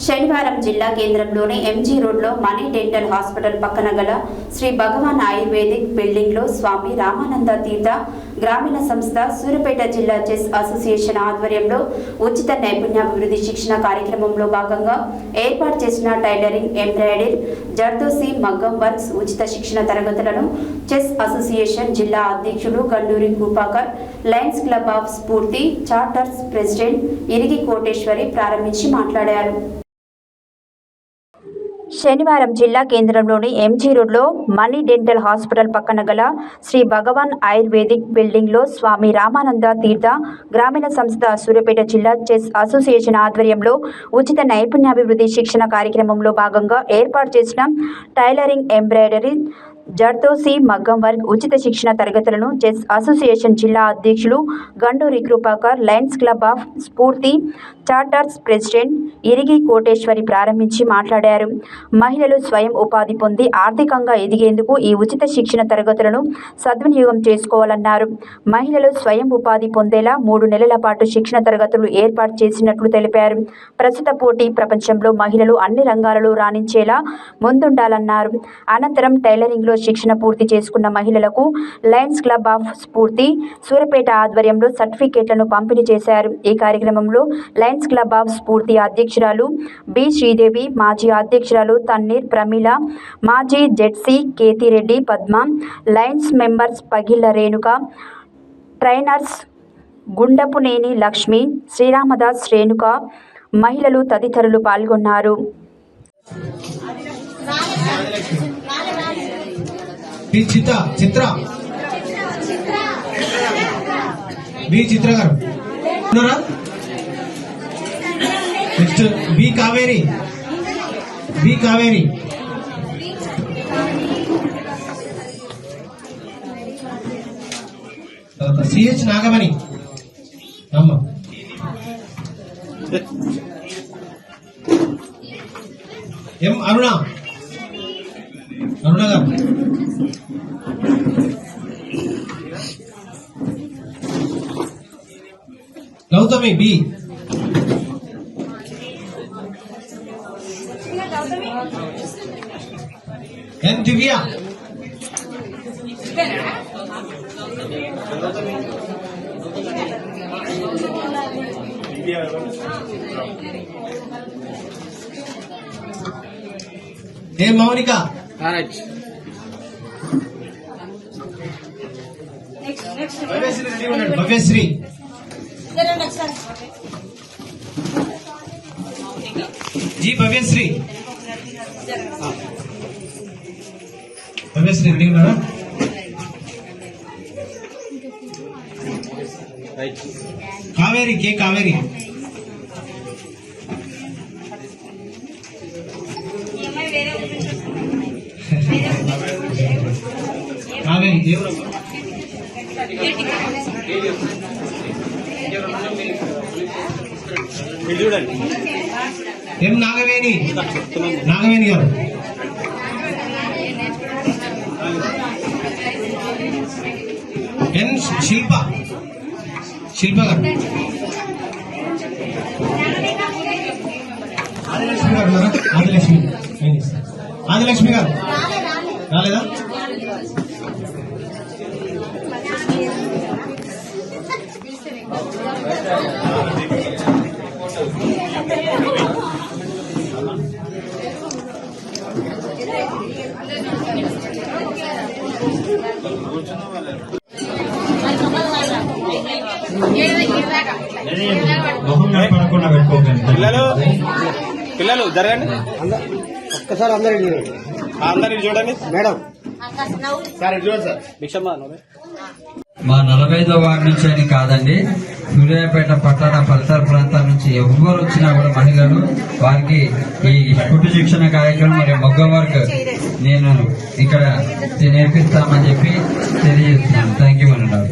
శనివారం జిల్లా కేంద్రంలోని ఎంజీ రోడ్లో మనీ డెంటల్ హాస్పిటల్ పక్కన గల శ్రీ భగవాన్ ఆయుర్వేదిక్ బిల్డింగ్లో స్వామి రామానంద తీర్థ గ్రామీణ సంస్థ సూర్యాపేట జిల్లా చెస్ అసోసియేషన్ ఆధ్వర్యంలో ఉచిత నైపుణ్యాభివృద్ధి శిక్షణ కార్యక్రమంలో భాగంగా ఏర్పాటు చేసిన టైలరింగ్, ఎంబ్రాయిడరీ, జర్దోసి, మగ్గం వర్క్స్ ఉచిత శిక్షణ తరగతులను చెస్ అసోసియేషన్ జిల్లా అధ్యక్షులు Ganduri Krupakar, Lions club of స్ఫూర్తి చార్టర్స్ ప్రెసిడెంట్ ఇరిగి కోటేశ్వరి ప్రారంభించి మాట్లాడారు. శనివారం జిల్లా కేంద్రంలోని ఎంజీ రోడ్లో మనీ డెంటల్ హాస్పిటల్ పక్కన గల శ్రీ భగవాన్ ఆయుర్వేదిక్ బిల్డింగ్లో స్వామి రామానంద తీర్థ గ్రామీణ సంస్థ సూర్యాపేట జిల్లా చెస్ అసోసియేషన్ ఆధ్వర్యంలో ఉచిత నైపుణ్యాభివృద్ధి శిక్షణ కార్యక్రమంలో భాగంగా ఏర్పాటు చేసిన టైలరింగ్, ఎంబ్రాయిడరీ, జర్దోసి, మగ్గం వర్క్ ఉచిత శిక్షణ తరగతులను చెస్ అసోసియేషన్ జిల్లా అధ్యక్షులు Ganduri Krupakar, Lions club of స్ఫూర్తి చార్టర్స్ ప్రెసిడెంట్ ఇరిగి కోటేశ్వరి ప్రారంభించి మాట్లాడారు. మహిళలు స్వయం ఉపాధి పొంది ఆర్థికంగా ఎదిగేందుకు ఈ ఉచిత శిక్షణ తరగతులను సద్వినియోగం చేసుకోవాలన్నారు. మహిళలు స్వయం ఉపాధి పొందేలా 3 నెలల పాటు శిక్షణ తరగతులు ఏర్పాటు చేసినట్లు తెలిపారు. ప్రస్తుత పోటీ ప్రపంచంలో మహిళలు అన్ని రంగాలలో రాణించేలా ముందుండాలన్నారు. అనంతరం టైలరింగ్లో శిక్షణ పూర్తి చేసుకున్న మహిళలకు లయన్స్ క్లబ్ ఆఫ్ స్ఫూర్తి సూర్యాపేట ఆధ్వర్యంలో సర్టిఫికేట్లను పంపిణీ చేశారు. ఈ కార్యక్రమంలో లయన్స్ క్లబ్ ఆఫ్ స్ఫూర్తి అధ్యక్షురాలు బి శ్రీదేవి, మాజీ అధ్యక్షురాలు తన్నీర్ ప్రమీల, మాజీ ZC Ketireddy Padma, Lions members Pagilla Renuka, trainers Gundapuneni Lakshmi, Sriramadas, Renuka, మహిళలు తదితరులు పాల్గొన్నారు. చిత్ర గారు, next B Kaveri, CH Nagamani, అమ్మ ఎం అరుణ గారు, Gautami B, N Divya, A Mounika, Bhavyasri, G Bhavyasri ready ఉన్నారా? కావేరి, కే కావేరి, చూడండి. ఎం నాగవేణి గారు, ఎన్ శిల్ప గారు, ఆదిలక్ష్మి గారు రాలేదా? పిల్లలు జరగండి, ఒక్కసారి అందరికి చూడండి మేడం. మా 45వ వార్డు నుంచి అని కాదండి, సూర్యాపేట పట్టణ పరిసర ప్రాంతాల నుంచి ఎవరు వచ్చినా కూడా మహిళలు వారికి ఈ కుట్టు శిక్షణ కార్యక్రమం మరియు మగ్గం వర్క్ నేను ఇక్కడ నేర్పిస్తామని చెప్పి తెలియజేస్తున్నాను. థ్యాంక్ యూ అన్నారు.